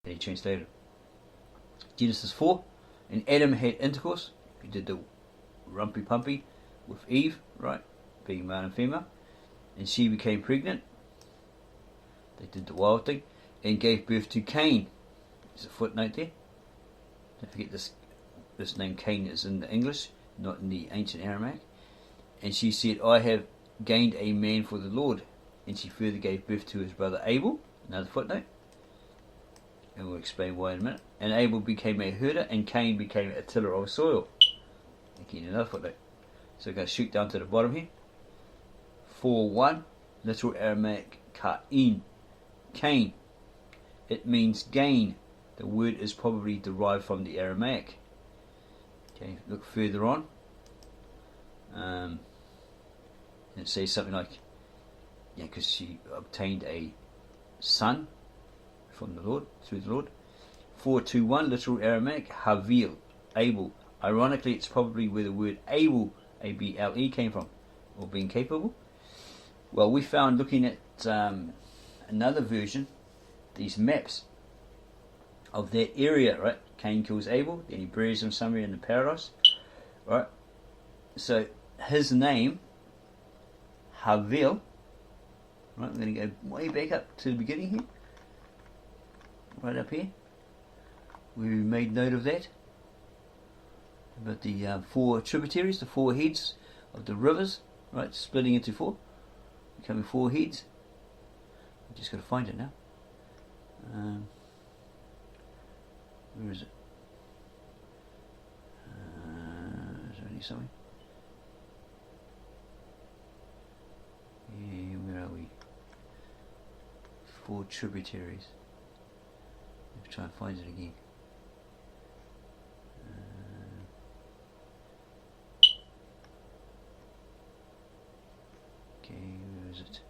that he translated. Genesis 4, and Adam had intercourse. He did the rumpy pumpy with Eve, right, being male and female, and she became pregnant. They did the wild thing and gave birth to Cain. There's a footnote there. Don't forget this name Cain is in the English, not in the Ancient Aramaic. And she said, I have gained a man for the Lord. And she further gave birth to his brother Abel. Another footnote. And we'll explain why in a minute. And Abel became a herder, and Cain became a tiller of soil. Again, another footnote. So we're going to shoot down to the bottom here. 4:1, literal Aramaic Cain. Cain. It means gain. The word is probably derived from the Aramaic. Okay, look further on. It says something like, because she obtained a son from the Lord, through the Lord. 4:2:1, literal Aramaic, Havil, Abel. Ironically, it's probably where the word Abel, A-B-L-E, came from, or being capable. Well, we found, looking at another version, these maps of that area, right? Cain kills Abel, then he buries him somewhere in the paradise, right? So his name, Havil, right? We're going to go way back up to the beginning here, right up here. We made note of that. But the 4 tributaries, the 4 heads of the rivers, right? Splitting into 4, becoming 4 heads. I just got to find it now. Where is it? Is there only something? Yeah, where are we? 4 tributaries. Let's try and find it again. Okay, where is it?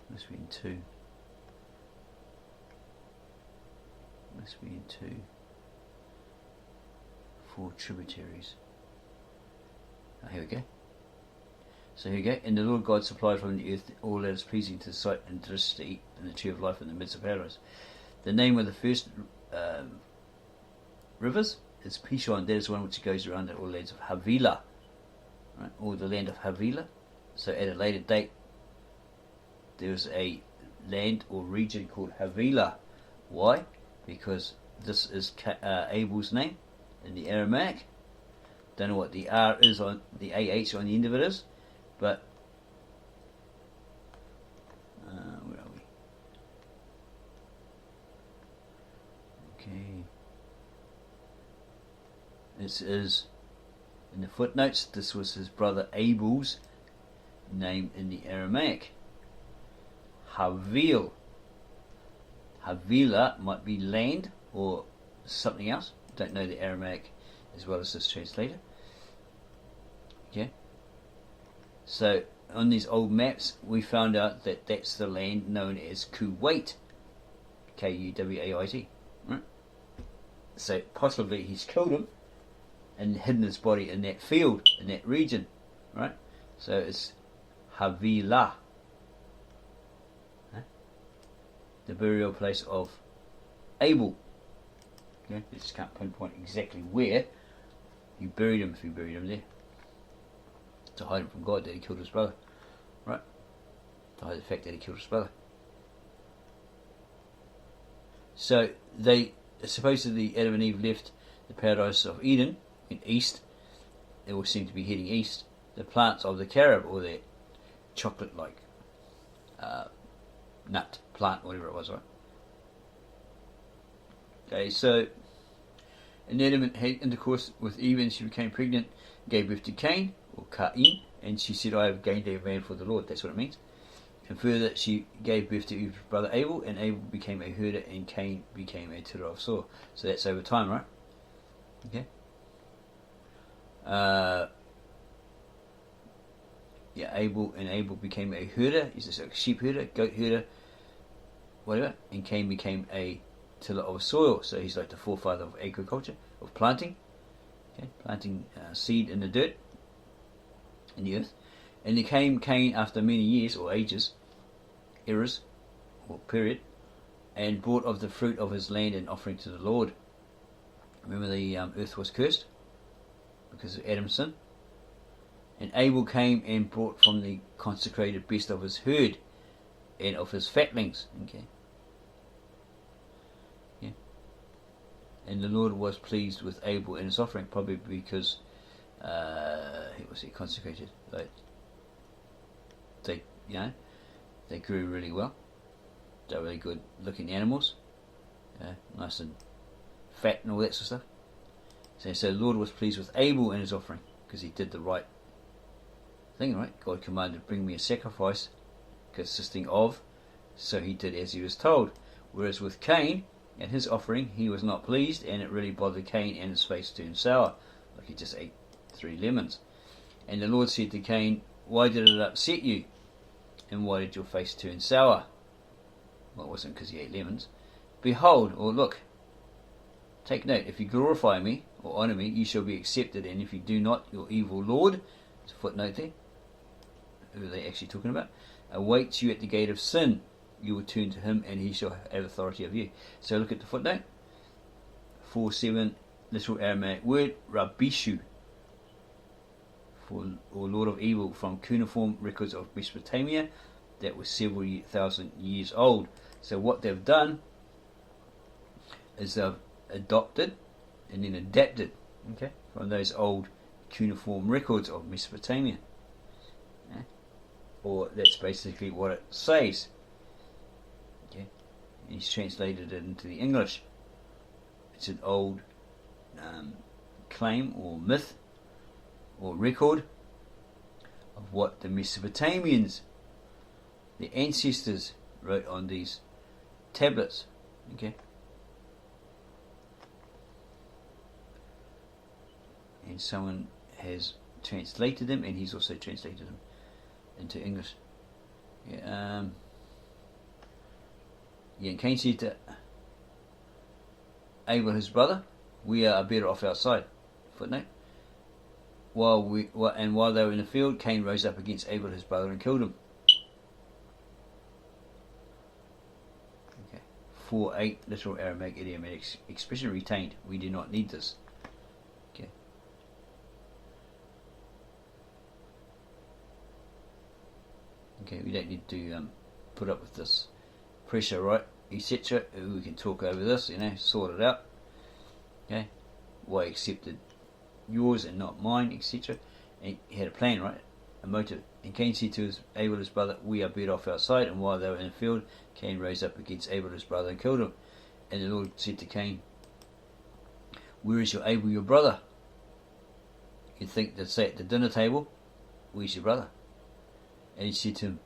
Must be in 2. Must be in 2. 4 tributaries. Oh, here we go. So here we go. And the Lord God supplied from the earth all that is pleasing to the sight and delicious to eat, and the tree of life in the midst of paradise. The name of the first rivers is Pishon. That is one which goes around the all lands of Havilah, right? Or the land of Havilah. So at a later date, there was a land or region called Havilah. Why? Because this is Abel's name in the Aramaic. Don't know what the R is on the AH on the end of it is, but where are we? Okay, this is in the footnotes. This was his brother Abel's name in the Aramaic. Havil. Havilah might be land or something else. Don't know the Aramaic as well as this translator. Okay. So on these old maps, we found out that that's the land known as Kuwait. Kuwait. Right. So possibly he's killed him and hidden his body in that field, in that region. Right. So it's Havilah. The burial place of Abel. Okay, you just can't pinpoint exactly where you buried him, if you buried him there, to hide him from God that he killed his brother, right? To hide the fact that he killed his brother. So they supposedly, Adam and Eve left the paradise of Eden in east. They all seem to be heading east. The plants of the carob, or the chocolate-like nut plant, whatever it was, right? Okay, so and Adam had intercourse with Eve, and she became pregnant, gave birth to Cain, or Cain, and she said, I have gained a man for the Lord. That's what it means. And further, she gave birth to Eve's brother Abel, and Abel became a herder, and Cain became a tiller of soil. So that's over time, right? Okay. Abel became a herder. He's just a sheep herder, goat herder, whatever, and Cain became a tiller of soil. So he's like the forefather of agriculture, of planting, okay, planting seed in the dirt, in the earth. And there came Cain after many years or ages, eras, or period, and brought of the fruit of his land an offering to the Lord. Remember, the earth was cursed because of Adam's sin. And Abel came and brought from the consecrated best of his herd and of his fatlings. Okay. Yeah. And the Lord was pleased with Abel and his offering, probably because he was consecrated. Like, they grew really well. They're really good looking animals, nice and fat and all that sort of stuff. So the Lord was pleased with Abel and his offering because he did the right thing, right? God commanded, bring me a sacrifice consisting of, so he did as he was told. Whereas with Cain and his offering, he was not pleased, and it really bothered Cain, and his face turned sour, like he just ate 3 lemons. And the Lord said to Cain, why did it upset you? And why did your face turn sour? Well, it wasn't because he ate lemons. Behold, or look, take note, if you glorify me, or honour me, you shall be accepted, and if you do not, your evil Lord, there's a footnote there, who are they actually talking about, awaits you at the gate of sin. You will turn to him, and he shall have authority of you. So look at the footnote. 4:7, literal Aramaic word, Rabishu, or Lord of Evil, from cuneiform records of Mesopotamia that was several thousand years old. So what they've done is they've adopted and then adapted, okay, from those old cuneiform records of Mesopotamia. Yeah? Or that's basically what it says. Okay, and he's translated it into the English. It's an old claim or myth or record of what the Mesopotamians, the ancestors, wrote on these tablets. Okay, and someone has translated them, and he's also translated them into English. Yeah, and Cain said to Abel his brother, we are better off outside. Footnote. While they were in the field, Cain rose up against Abel his brother and killed him. Okay. 4:8, literal Aramaic idiomatic expression retained. We do not need this. Okay. Okay, we don't need to put up with this pressure, right? Etc. We can talk over this, sort it out. Okay. Why accepted yours and not mine, etc. And he had a plan, right? A motive. And Cain said to Abel his brother, we are better off outside. And while they were in the field, Cain rose up against Abel his brother and killed him. And the Lord said to Cain, where is your Abel your brother? You'd think they'd say at the dinner table, where's your brother? And he said to him,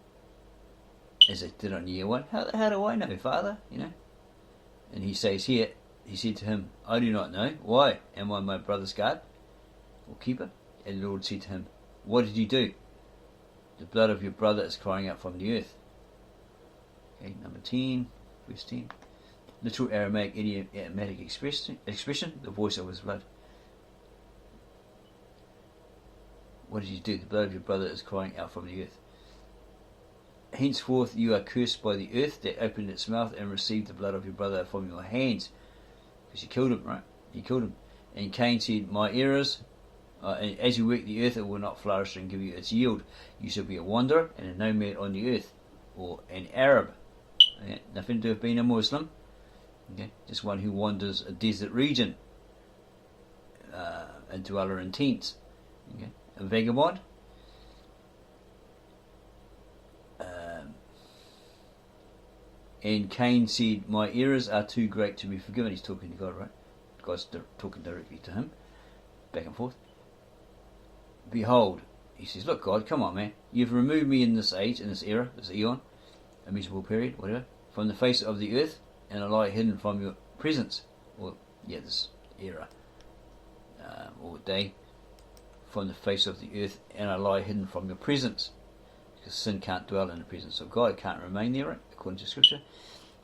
as they did on year 1, how do I know, Father? And he says here, he said to him, I do not know. Why? Am I my brother's guard or keeper? And the Lord said to him, what did you do? The blood of your brother is crying out from the earth. Okay, number 10, verse 10. Literal Aramaic idiomatic expression, the voice of his blood. What did you do? The blood of your brother is crying out from the earth. Henceforth you are cursed by the earth that opened its mouth and received the blood of your brother from your hands. Because you killed him, right? You killed him. And Cain said, my errors, and as you work the earth, it will not flourish and give you its yield. You shall be a wanderer and a nomad on the earth, or an Arab. Okay? Nothing to do with being a Muslim. Okay? Just one who wanders a desert region, a dweller in tents. Okay? A vagabond. And Cain said, my errors are too great to be forgiven. He's talking to God, right? God's talking directly to him, back and forth. Behold, he says, look, God, come on, man. You've removed me in this age, in this era, this eon, a miserable period, whatever, from the face of the earth, and I lie hidden from your presence. Or, this era, or day, from the face of the earth, and I lie hidden from your presence. Because sin can't dwell in the presence of God. It can't remain there, right? According to Scripture.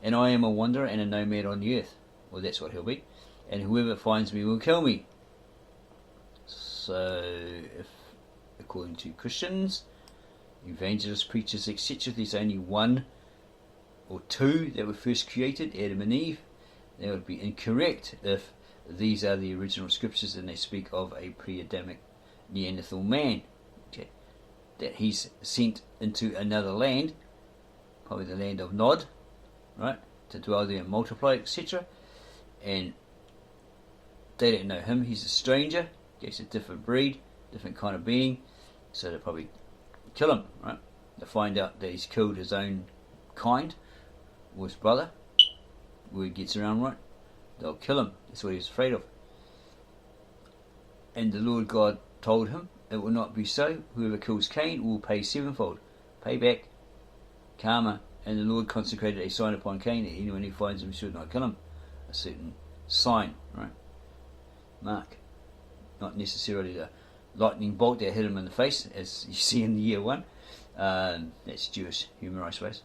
And I am a wanderer and a nomad on the earth. Well, that's what he'll be. And whoever finds me will kill me. So, if according to Christians, evangelists, preachers, etc., there's only one or two that were first created, Adam and Eve. That would be incorrect if these are the original scriptures and they speak of a pre-Adamic Neanderthal man. Okay. That he's sent into another land, probably the land of Nod, right, to dwell there and multiply, etc. And they don't know him, he's a stranger, he's a different breed, different kind of being, so they'll probably kill him, right? To find out that he's killed his own kind, or his brother, word gets around, right? They'll kill him, that's what he's afraid of. And the Lord God told him, it will not be so, whoever kills Cain will pay sevenfold, payback, karma. And the Lord consecrated a sign upon Cain, that anyone who finds him should not kill him. A certain sign, right? Mark. Not necessarily the lightning bolt that hit him in the face, as you see in the year 1. That's Jewish humour, I suppose.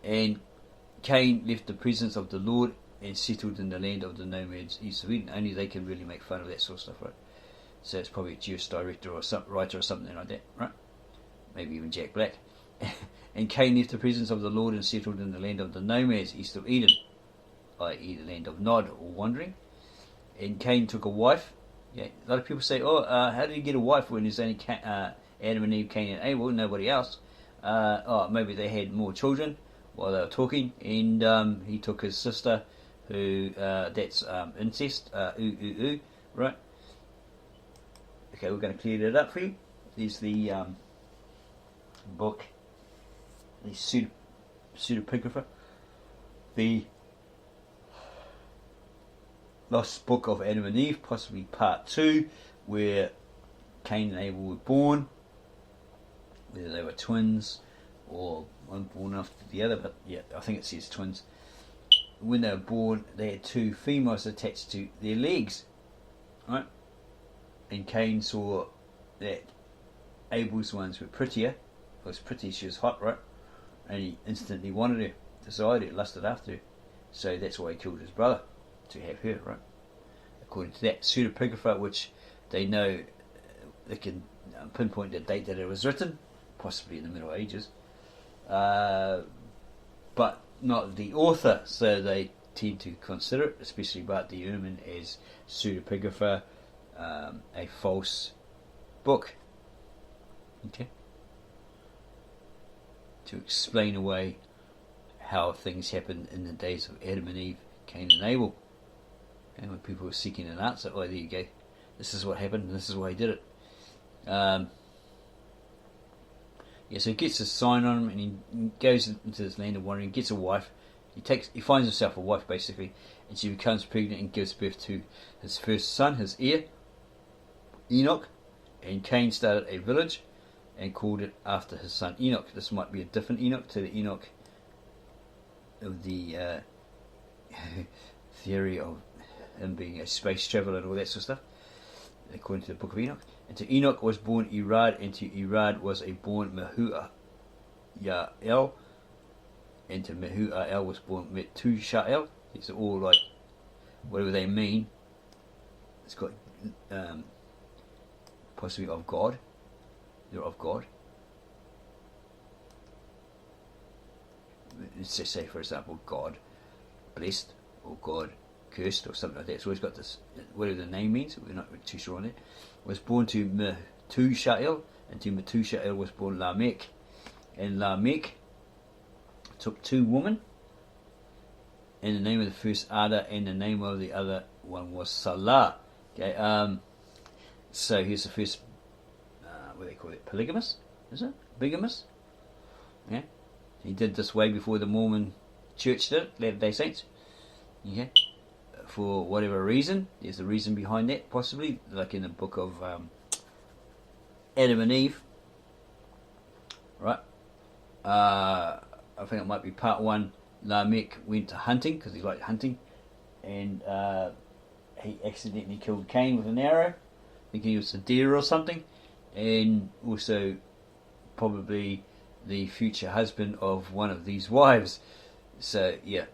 And Cain left the presence of the Lord and settled in the land of the nomads east of Eden. Only they can really make fun of that sort of stuff, right? So it's probably a Jewish director or writer or something like that, right? Maybe even Jack Black. And Cain left the presence of the Lord and settled in the land of the nomads east of Eden, i.e. the land of Nod, or wandering. And Cain took a wife. Yeah, a lot of people say, how did he get a wife when there's only Adam and Eve, Cain and Abel, nobody else? Maybe they had more children while they were talking, and he took his sister, who, that's incest, right? Okay, we're going to clear that up for you. There's the book, the pseudepigrapha, the Lost Book of Adam and Eve, possibly part 2, where Cain and Abel were born, whether they were twins or one born after the other, but yeah, I think it says twins. When they were born, they had 2 females attached to their legs, right? And Cain saw that Abel's ones were prettier. It was pretty, she was hot, right? And he instantly wanted her, desired her, lusted after her. So that's why he killed his brother, to have her, right? According to that pseudepigrapha, which they know, they can pinpoint the date that it was written, possibly in the Middle Ages, but not the author, so they tend to consider it, especially Bart the Ehrman, as pseudepigrapha, a false book. Okay? To explain away how things happened in the days of Adam and Eve, Cain and Abel. And when people were seeking an answer, there you go. This is what happened, and this is why he did it. So he gets a sign on him, and he goes into this land of wandering, gets a wife. He finds himself a wife, basically, and she becomes pregnant and gives birth to his first son, his heir, Enoch. And Cain started a village and called it after his son Enoch. This might be a different Enoch to the Enoch of the theory of him being a space traveller and all that sort of stuff, according to the book of Enoch. And to Enoch was born Irad, and to Irad was born Mehujael, and to Mehujael was born Metushael. These are all like, whatever they mean. It's got possibly of God. They're of God. Let's just say, for example, God blessed, or God cursed, or something like that. So he's got this, whatever the name means, we're not too sure on it. Was born to Metushael, and to Metushael was born Lamech. And Lamech took 2 women, and the name of the first Ada, and the name of the other one was Salah. Okay, so here's the first, what do they call it, polygamous? Is it? Bigamous? Yeah. He did this way before the Mormon Church did it, Latter-day Saints. Okay. For whatever reason, there's a reason behind that, possibly, like in the book of Adam and Eve, right? I think it might be part 1. Lamech went to hunting because he liked hunting, and he accidentally killed Cain with an arrow, thinking he was a deer or something, and also probably the future husband of one of these wives. So yeah,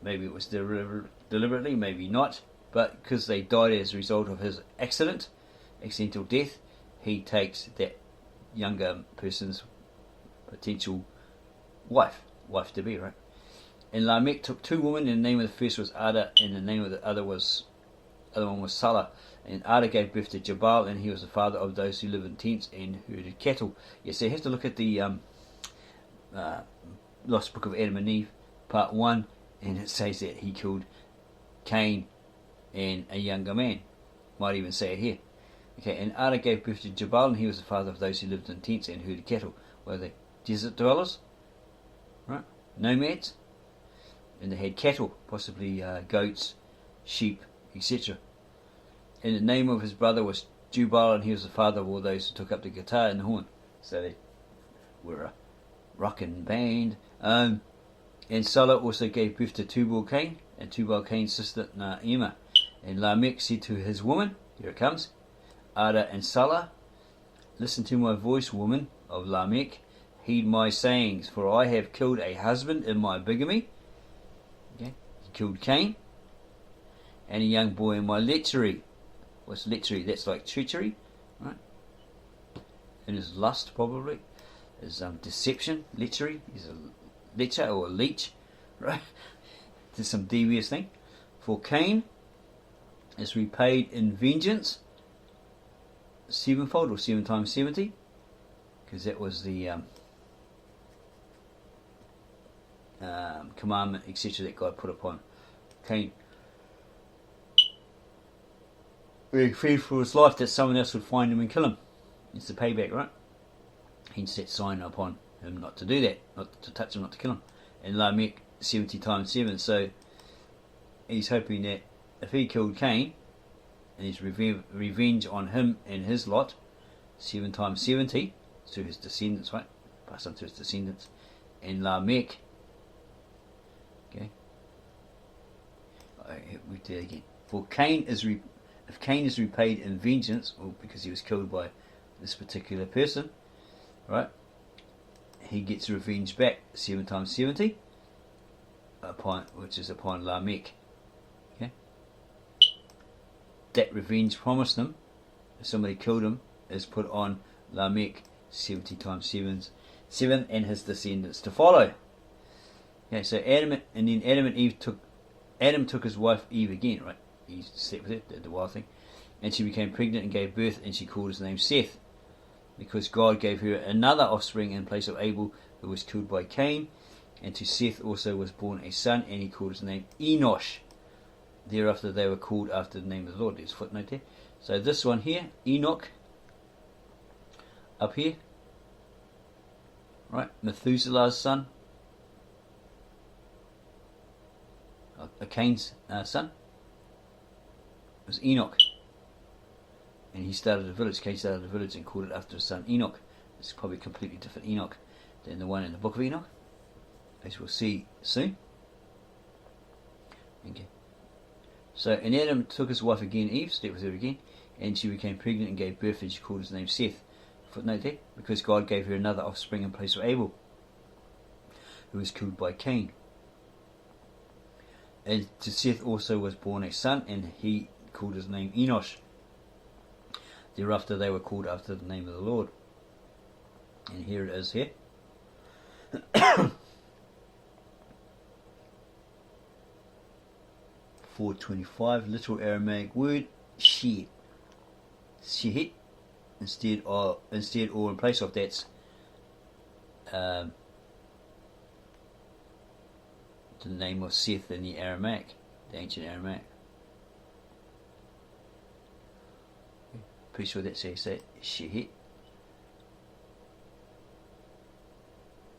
maybe it was deliberately, maybe not, but because they died as a result of his accidental death, he takes that younger person's potential wife to be, right? And Lamech took 2 women, and the name of the first was Ada, and the name of the other one was Salah. And Ada gave birth to Jabal, and he was the father of those who live in tents and herded cattle. Yes, so you have to look at the Lost Book of Adam and Eve, part 1, and it says that he killed Cain and a younger man. Might even say it here. Okay, and Ada gave birth to Jabal, and he was the father of those who lived in tents and herded cattle. Were they desert dwellers? Right? Nomads? And they had cattle, possibly goats, sheep, etc. And the name of his brother was Jubal, and he was the father of all those who took up the guitar and the horn. So they were a rockin' band. And Salah also gave birth to Tubal-Cain, and Tubal-Cain's sister Naamah. And Lamech said to his woman, here it comes, Ada and Salah, listen to my voice, woman of Lamech, heed my sayings, for I have killed a husband in my bigamy. Okay, he killed Cain, and a young boy in my lechery. What's lechery? That's like treachery, right? And his lust, probably. His deception, lechery. He's a lecher or a leech, right? There's some devious thing. For Cain is repaid in vengeance sevenfold, or 7 times 70, because that was the commandment, etc., that God put upon Cain. He feared for his life that someone else would find him and kill him. It's the payback, right? He set sign upon him not to do that, not to touch him, not to kill him. And Lamech 70 times 7. So he's hoping that if he killed Cain, and his revenge on him and his lot, 7 times 70, to his descendants, right? Pass on to his descendants. And Lamech, okay, read that again. For Cain is if Cain is repaid in vengeance, or because he was killed by this particular person, right, he gets revenge back 7 times 70, which is upon Lamech. Okay, that revenge promised him, if somebody killed him, is put on Lamech 70 times 7 and his descendants to follow. Okay, so Adam took his wife Eve again, right? He slept with her, did the wild thing, and she became pregnant and gave birth, and she called his name Seth, because God gave her another offspring in place of Abel, who was killed by Cain. And to Seth also was born a son, and he called his name Enosh. Thereafter they were called after the name of the Lord. There's a footnote there. So this one here, Enoch, up here, right, Methuselah's son, Cain's son, was Enoch. And he started a village. Cain started a village and called it after his son Enoch. It's probably a completely different Enoch than the one in the book of Enoch, as we'll see soon. Okay. So, and Adam took his wife again, Eve, slept with her again, and she became pregnant and gave birth, and she called his name Seth. Footnote there, because God gave her another offspring in place of Abel, who was killed by Cain. And to Seth also was born a son, and he called his name Enosh. Thereafter they were called after the name of the Lord. And here it is here. 425, literal Aramaic word, shehit. Shehit, instead or in place of that's the name of Seth in the Aramaic, the ancient Aramaic. Pretty sure that says that, shehit.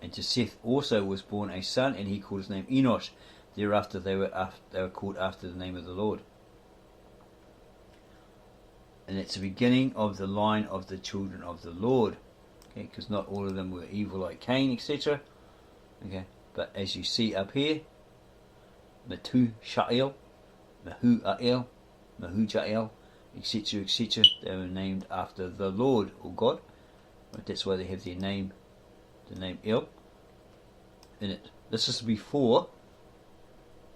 And to Seth also was born a son, and he called his name Enosh. Thereafter they were called after the name of the Lord. And it's the beginning of the line of the children of the Lord. Okay, because not all of them were evil like Cain, etc. Okay, but as you see up here, Methusha'el, Mehu'ael, Mehujael, etc., etc., they were named after the Lord or God. Right, that's why they have their name, the name El, in it. This is before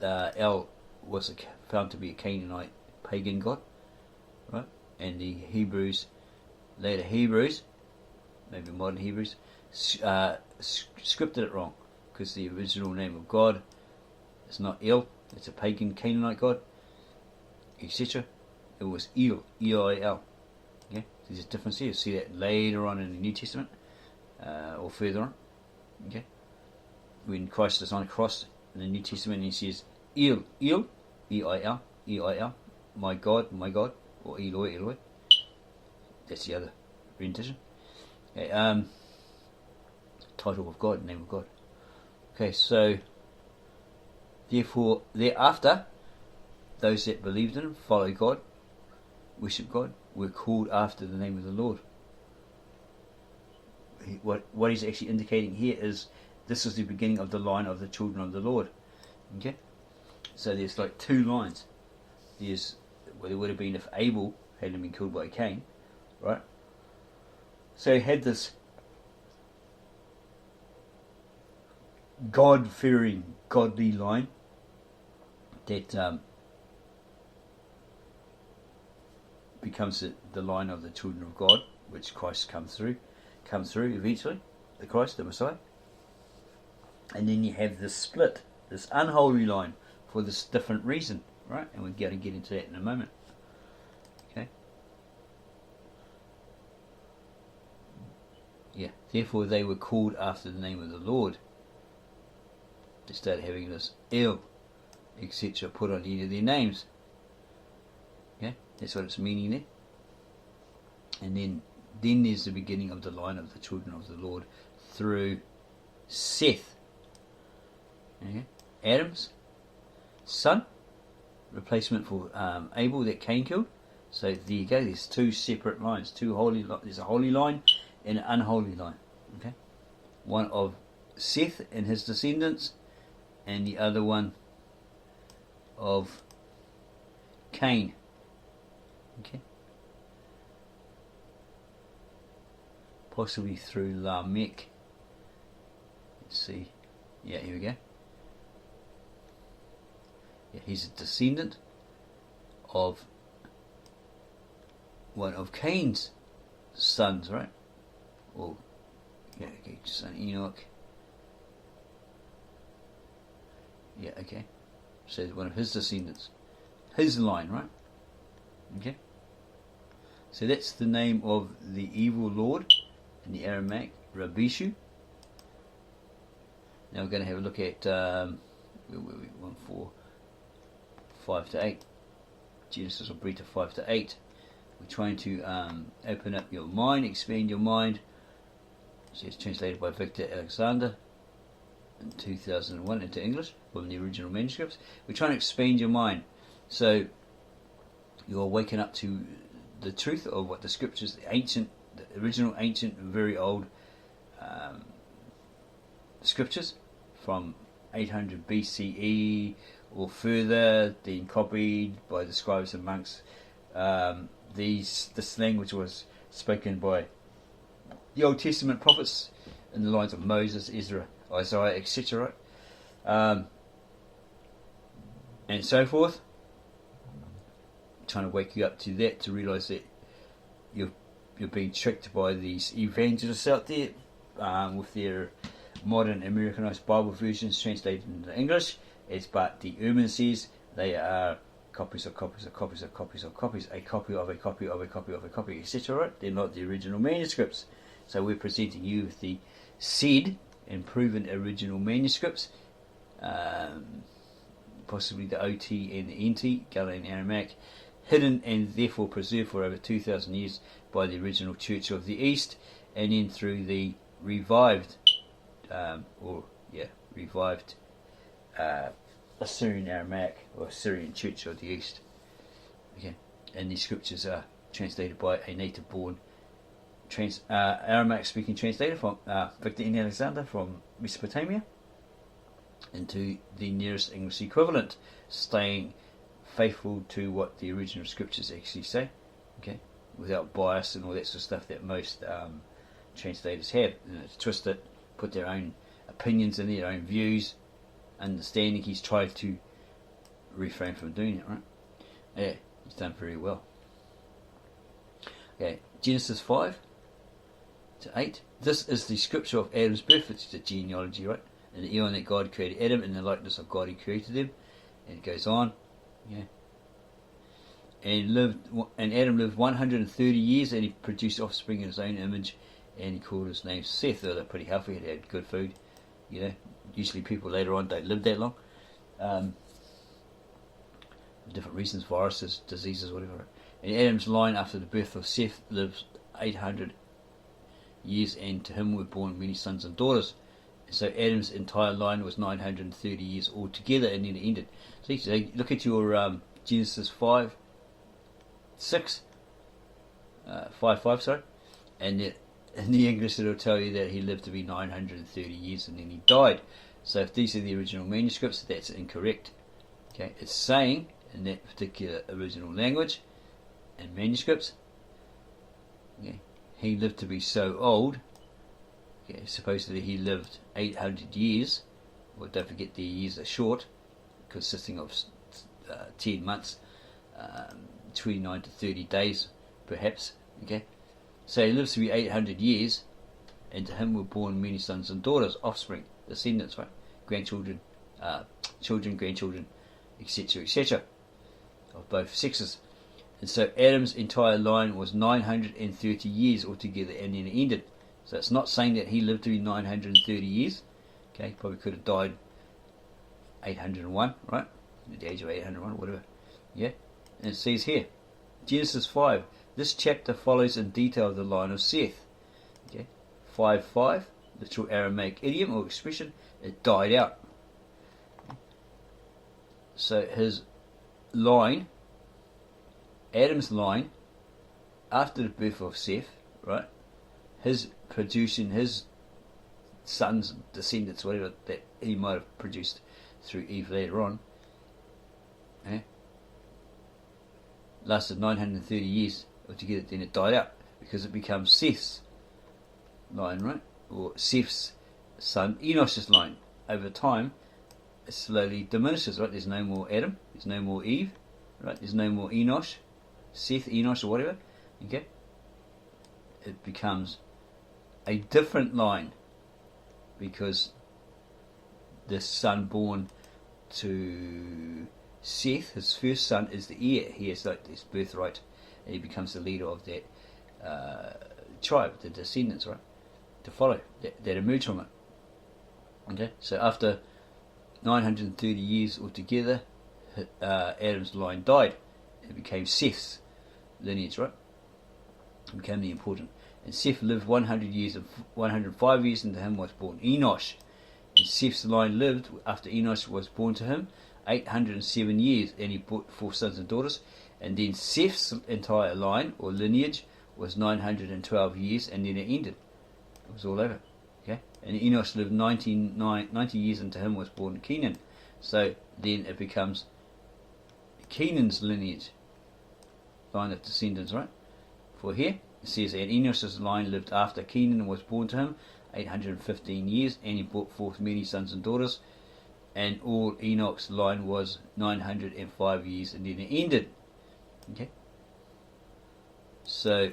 El was found to be a Canaanite pagan god, right? And the Hebrews, later Hebrews, maybe modern Hebrews, scripted it wrong, because the original name of God It's not El, it's a pagan Canaanite god, etc. It was El, E-I-L. Okay? There's a difference here. You see that later on in the New Testament, or further on. Okay? When Christ is on a cross in the New Testament, he says, El, El, E-I-L, E-I-L, my God, or Eloi, Eloi. That's the other rendition. Okay, title of God, name of God. Okay, so therefore, thereafter, those that believed in him, followed God, worship God, were called after the name of the Lord. What he's actually indicating here is this is the beginning of the line of the children of the Lord. Okay, so there's like two lines. There's there would have been if Abel hadn't been killed by Cain, right? So he had this God-fearing, godly line that becomes the line of the children of God, which Christ comes through eventually, the Christ, the Messiah. And then you have this split, this unholy line, for this different reason, right? And we're going to get into that in a moment. Okay. Yeah. Therefore, they were called after the name of the Lord. They started having this El, etc. put on any of their names. Okay, that's what it's meaning there. And then there's the beginning of the line of the children of the Lord through Seth. Okay. Adam's son, replacement for Abel that Cain killed. So there you go. There's two separate lines. There's a holy line and an unholy line. Okay, one of Seth and his descendants, and the other one of Cain. Okay, possibly through Lamech. Let's see. Yeah, here we go. Yeah, he's a descendant of one of Cain's sons, right? Well, yeah, okay, son Enoch. Yeah, okay. So one of his descendants, his line, right? Okay. So that's the name of the evil lord in the Aramaic, Rabishu. Now we're going to have a look at 1, 4, 5 to 8. Genesis or Breetah 5 to 8. We're trying to open up your mind, expand your mind. So it's translated by Victor Alexander in 2001 into English from the original manuscripts. We're trying to expand your mind, so you're waking up to the truth of what the scriptures, the original ancient, very old scriptures from 800 B.C.E. or further, then copied by the scribes and monks. This language was spoken by the Old Testament prophets in the lines of Moses, Ezra, Isaiah, etc. And so forth. Trying to wake you up to that, to realise that you're being tricked by these evangelists out there with their modern Americanized Bible versions translated into English. As Bart D. Ehrman says, they are copies of copies of copies of copies of copies, a copy of a copy of a copy of a copy, etc. They're not the original manuscripts. So we're presenting you with the said and proven original manuscripts, possibly the OT and the NT, Galilean Aramaic, hidden and therefore preserved for over 2,000 years by the original Church of the East, and then through the revived Assyrian Aramaic or Assyrian Church of the East. Okay, and these scriptures are translated by a native-born Aramaic-speaking translator from Victor N. Alexander from Mesopotamia into the nearest English equivalent, staying faithful to what the original scriptures actually say, okay, without bias and all that sort of stuff that most translators have. Twist it, put their own opinions in, their own views, understanding. He's tried to refrain from doing it, right? Yeah, he's done very well. Okay, Genesis 5 to 8. This is the scripture of Adam's birth. It's the genealogy, right? In the eon that God created Adam, in the likeness of God He created them. And it goes on. Yeah. And Adam lived 130 years, and he produced offspring in his own image, and he called his name Seth. They're pretty healthy, they had good food. Usually people later on don't live that long. Different reasons, viruses, diseases, whatever. And Adam's line after the birth of Seth lived 800 years, and to him were born many sons and daughters. And so Adam's entire line was 930 years altogether, and then it ended. So look at your Genesis 5, 5, sorry, and in the English it'll tell you that he lived to be 930 years and then he died. So if these are the original manuscripts, that's incorrect. Okay, it's saying in that particular original language and manuscripts, he lived to be so old. Supposedly he lived 800 years. Well, don't forget the years are short, consisting of 10 months, 29 to 30 days, perhaps. So he lives to be 800 years, and to him were born many sons and daughters, offspring, descendants, right? Grandchildren, children, grandchildren, etc., etc., of both sexes. And so Adam's entire line was 930 years altogether, and then it ended. So it's not saying that he lived to be 930 years. Probably could have died 801, right? At the age of 801, whatever. And it says here, Genesis 5. This chapter follows in detail the line of Seth. 5:5, literal Aramaic idiom or expression, it died out. So his line, Adam's line, after the birth of Seth, right, his producing his sons, descendants, whatever that he might have produced through Eve later on, lasted 930 years altogether, then it died out because it becomes Seth's line, right? Or Seth's son Enosh's line. Over time, it slowly diminishes, right? There's no more Adam, there's no more Eve, right? There's no more Enosh, Seth, Enosh, or whatever. It becomes a different line because the son born to Seth, his first son, is the heir. He has like this birthright, and he becomes the leader of that tribe, the descendants, right, to follow that emerge from it. So after 930 years altogether, Adam's line died. It became Seth's lineage, right? It became the important. And Seth lived 100 years and 105 years, and to him was born Enosh. And Seth's line lived, after Enosh was born to him, 807 years, and he brought 4 sons and daughters. And then Seth's entire line, or lineage, was 912 years, and then it ended. It was all over. And Enosh lived 90 years, and to him was born Kenan. So then it becomes Kenan's lineage, line of descendants, right? For here, it says, and Enosh's line lived after Kenan was born to him 815 years, and he brought forth many sons and daughters. And all Enoch's line was 905 years, and then it ended. So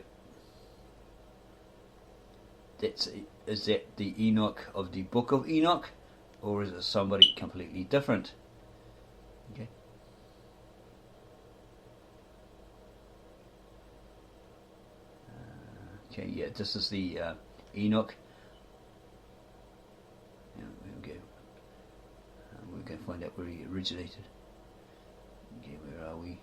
is that the Enoch of the book of Enoch, or is it somebody completely different? This is the Enoch. We're going to find out where he originated. Where are we?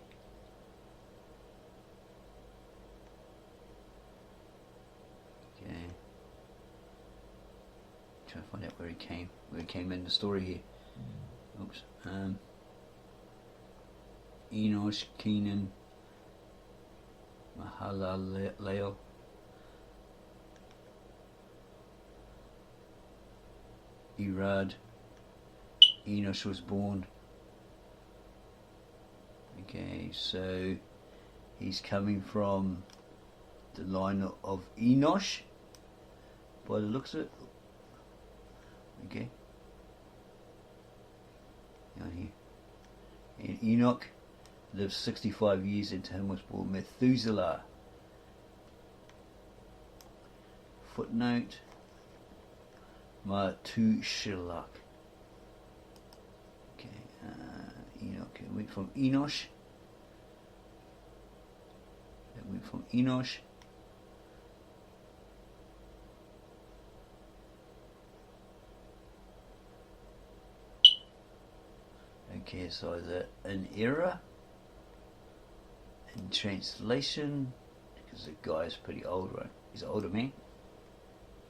Trying to find out where he came in the story here. Oops. Enosh, Kenan, Mahalalel, Irad. Enosh was born. So he's coming from the line of Enosh, by the looks of it. Down here. And Enoch lived 65 years, and to him was born Methuselah. Footnote: Matushilak. went from Enosh. That went from Enosh. Okay, so an error in translation, because the guy's pretty old, right? He's an older man.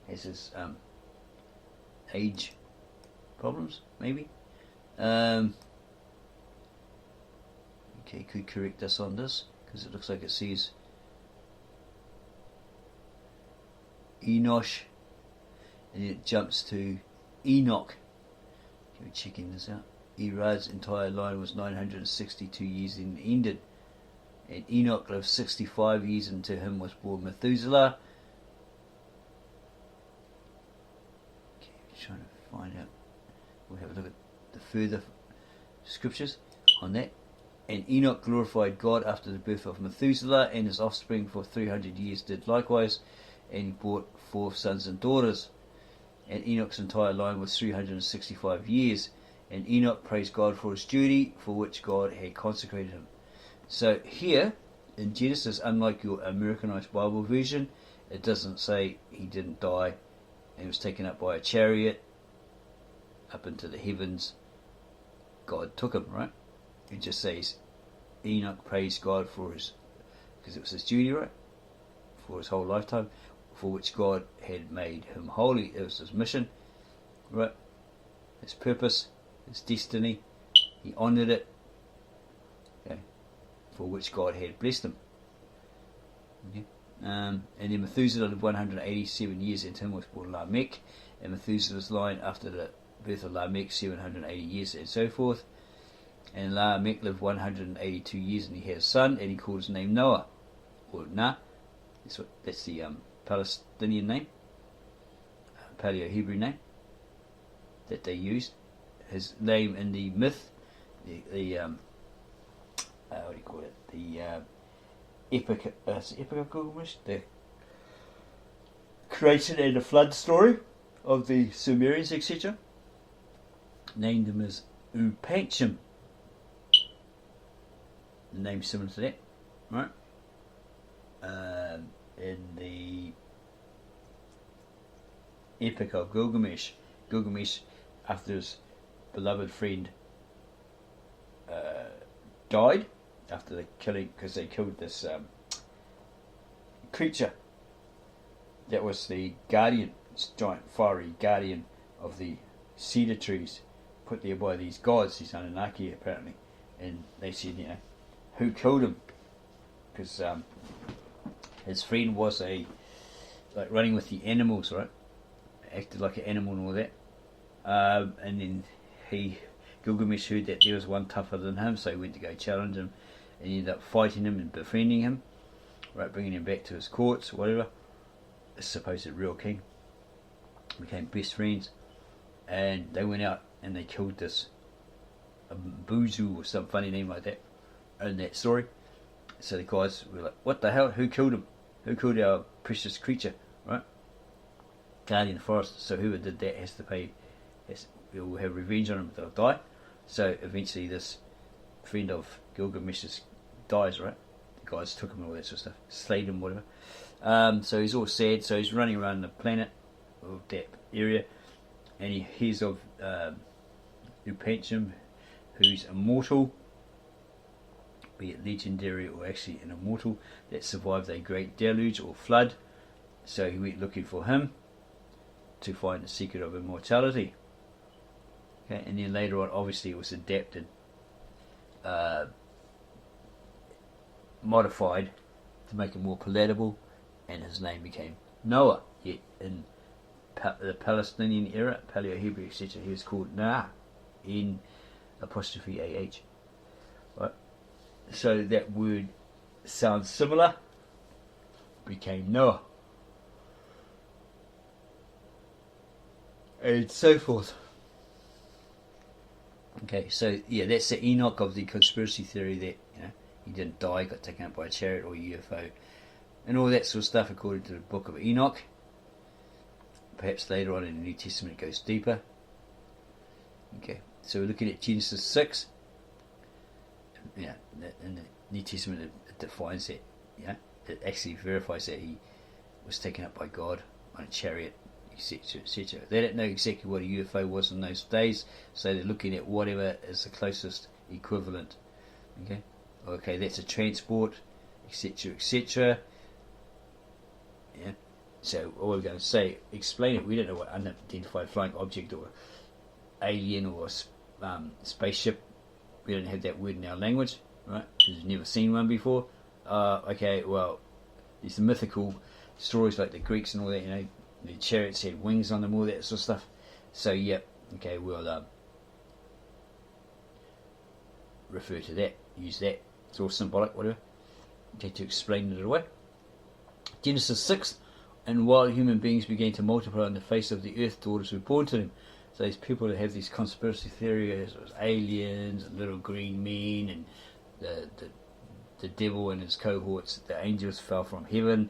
Has his age problems, maybe. Okay, could correct us on this, because it looks like it says Enosh, and then it jumps to Enoch. Okay, we're checking this out. Erad's entire line was 962 years and ended. And Enoch lived 65 years, and to him was born Methuselah. Okay, trying to find out. We'll have a look at the further scriptures on that. And Enoch glorified God after the birth of Methuselah, and his offspring for 300 years did likewise, and he brought forth sons and daughters. And Enoch's entire line was 365 years. And Enoch praised God for his duty, for which God had consecrated him. So here, in Genesis, unlike your Americanized Bible version, it doesn't say he didn't die and he was taken up by a chariot up into the heavens. God took him, right? It just says Enoch praised God for his, because it was his duty, right? For his whole lifetime, for which God had made him holy. It was his mission, right? His purpose, his destiny. He honoured it, okay, for which God had blessed him. Okay. And then Methuselah lived 187 years, and to him was born Lamech, and Methuselah's line after the birth of Lamech 780 years, and so forth. And Lamech lived 182 years, and he had a son, and he called his name Noah, or Nah. That's the Palestinian name, Paleo-Hebrew name that they used. His name in the myth, the what do you call it? The epic of Gilgamesh, the creation and the flood story of the Sumerians, etc. Named him as Upancham. The name similar to that, right? In the epic of Gilgamesh, after his beloved friend died after the killing, because they killed this creature that was the guardian, this giant fiery guardian of the cedar trees, put there by these gods, these Anunnaki apparently, and they said, who killed him? Because his friend was like running with the animals, right? Acted like an animal and all that. And then Gilgamesh heard that there was one tougher than him, so he went to go challenge him, and he ended up fighting him and befriending him, right, bringing him back to his courts, whatever. The supposed real king. Became best friends, and they went out and they killed this Buzu or some funny name like that in that story. So the guys were like, what the hell? Who killed him? Who killed our precious creature, right? Guardian of the forest. So whoever did that has to pay, will have revenge on him, they'll die. So eventually this friend of Gilgamesh's dies, right? The guys took him and all that sort of stuff, slayed him, whatever. So he's all sad, so he's running around the planet of that area, and he hears of Upancham, who's immortal, be it legendary or actually an immortal, that survived a great deluge or flood. So he went looking for him to find the secret of immortality. Okay, and then later on, obviously, it was adapted, modified to make it more palatable, and his name became Noah. Yet in the Palestinian era, Paleo-Hebrew, etc., he was called Nah, in apostrophe AH. Right? So that word sounds similar, became Noah, and so forth. Okay, so yeah, that's the Enoch of the conspiracy theory that he didn't die, got taken up by a chariot or UFO, and all that sort of stuff according to the book of Enoch. Perhaps later on in the New Testament it goes deeper. Okay, so we're looking at Genesis 6, you know, in the New Testament it defines that, you know, it actually verifies that he was taken up by God on a chariot, etc., etc. They don't know exactly what a UFO was in those days, so they're looking at whatever is the closest equivalent. Okay, that's a transport, etc., etc. Yeah. So all we're going to say, explain it. We don't know what unidentified flying object or alien or spaceship. We don't have that word in our language, right? Because we've never seen one before. Okay, well, these mythical stories like the Greeks and all that, you know, the chariots had wings on them, all that sort of stuff. So, yeah, okay, we'll refer to that, use that. It's all symbolic, whatever. Okay, to explain it away. Genesis 6, and while human beings began to multiply on the face of the earth, daughters were born to them. So these people that have these conspiracy theories, it was aliens and little green men and the devil and his cohorts, the angels fell from heaven.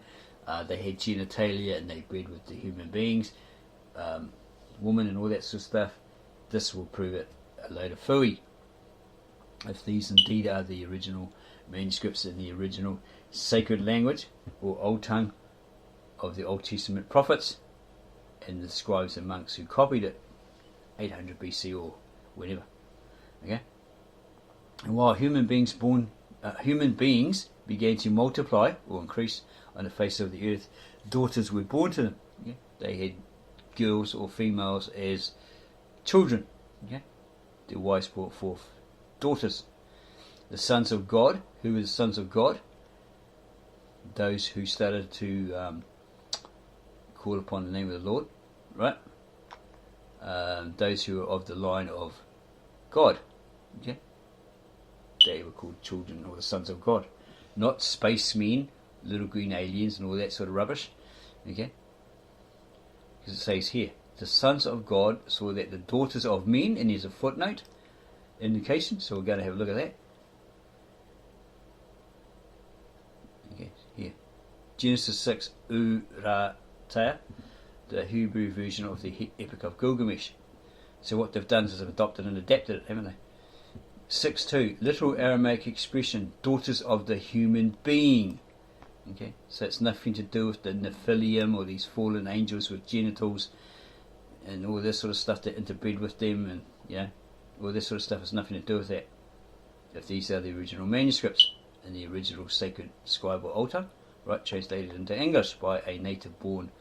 They had genitalia and they bred with the human beings, woman and all that sort of stuff. This will prove it a load of phooey. If these indeed are the original manuscripts in the original sacred language or old tongue of the Old Testament prophets and the scribes and monks who copied it 800 BC or whenever. Okay? And while human beings began to multiply or increase on the face of the earth, daughters were born to them. Okay? They had girls or females as children. Okay? Their wives brought forth daughters. The sons of God. Who were the sons of God? Those who started to call upon the name of the Lord, right? Those who were of the line of God. Okay? They were called children or the sons of God. Not spacemen, little green aliens and all that sort of rubbish. Okay? Because it says here, the sons of God saw that the daughters of men, and there's a footnote indication, so we're going to have a look at that. Okay, here. Genesis 6, Urhai, the Hebrew version of the Epic of Gilgamesh. So what they've done is they've adopted and adapted it, haven't they? 6.2, literal Aramaic expression, daughters of the human being. Okay, so it's nothing to do with the Nephilim or these fallen angels with genitals and all this sort of stuff that interbred with them, and all this sort of stuff has nothing to do with that. If these are the original manuscripts in the original sacred scribal old tongue, right, translated into English by a native-born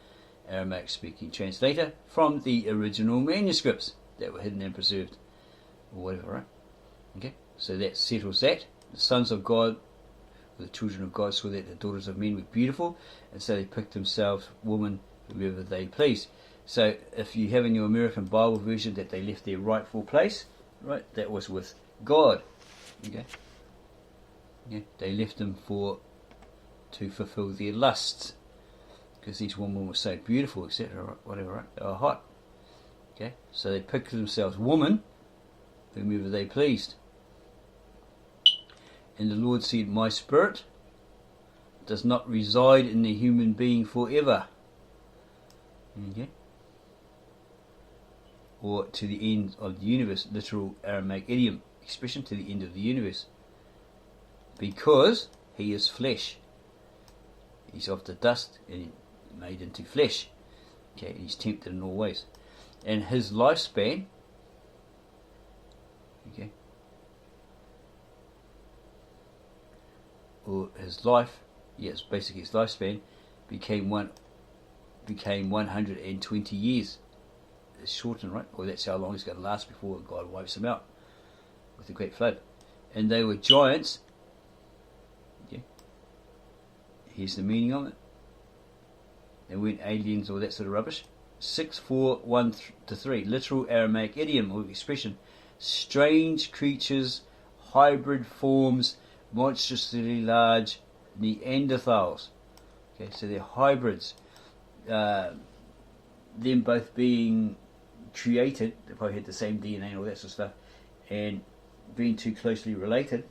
Aramaic-speaking translator from the original manuscripts that were hidden and preserved, or whatever, right? Okay, so that settles that. The sons of God, the children of God, saw that the daughters of men were beautiful, and so they picked themselves women whoever they pleased. So if you have in your American Bible version that they left their rightful place, right, that was with God. Okay, yeah, they left them to fulfill their lusts, because these women were so beautiful, etc., whatever, right? They were hot. Okay, so they picked themselves woman whomever they pleased. And the Lord said, my spirit does not reside in the human being forever. Okay, or to the end of the universe, literal Aramaic idiom, expression, to the end of the universe, because he is flesh. He's of the dust and made into flesh. Okay, and he's tempted in all ways. And his lifespan, okay, or his life, yes, basically his lifespan became 120 years. It's shortened, right? Or that's how long he's going to last before God wipes him out with the great flood. And they were giants. Okay, here's the meaning of it. They weren't aliens or that sort of rubbish. 6:4:1-3, literal Aramaic idiom or expression, strange creatures, hybrid forms, monstrously large, Neanderthals. Okay, so they're hybrids. Them both being created, they probably had the same DNA and all that sort of stuff, and being too closely related,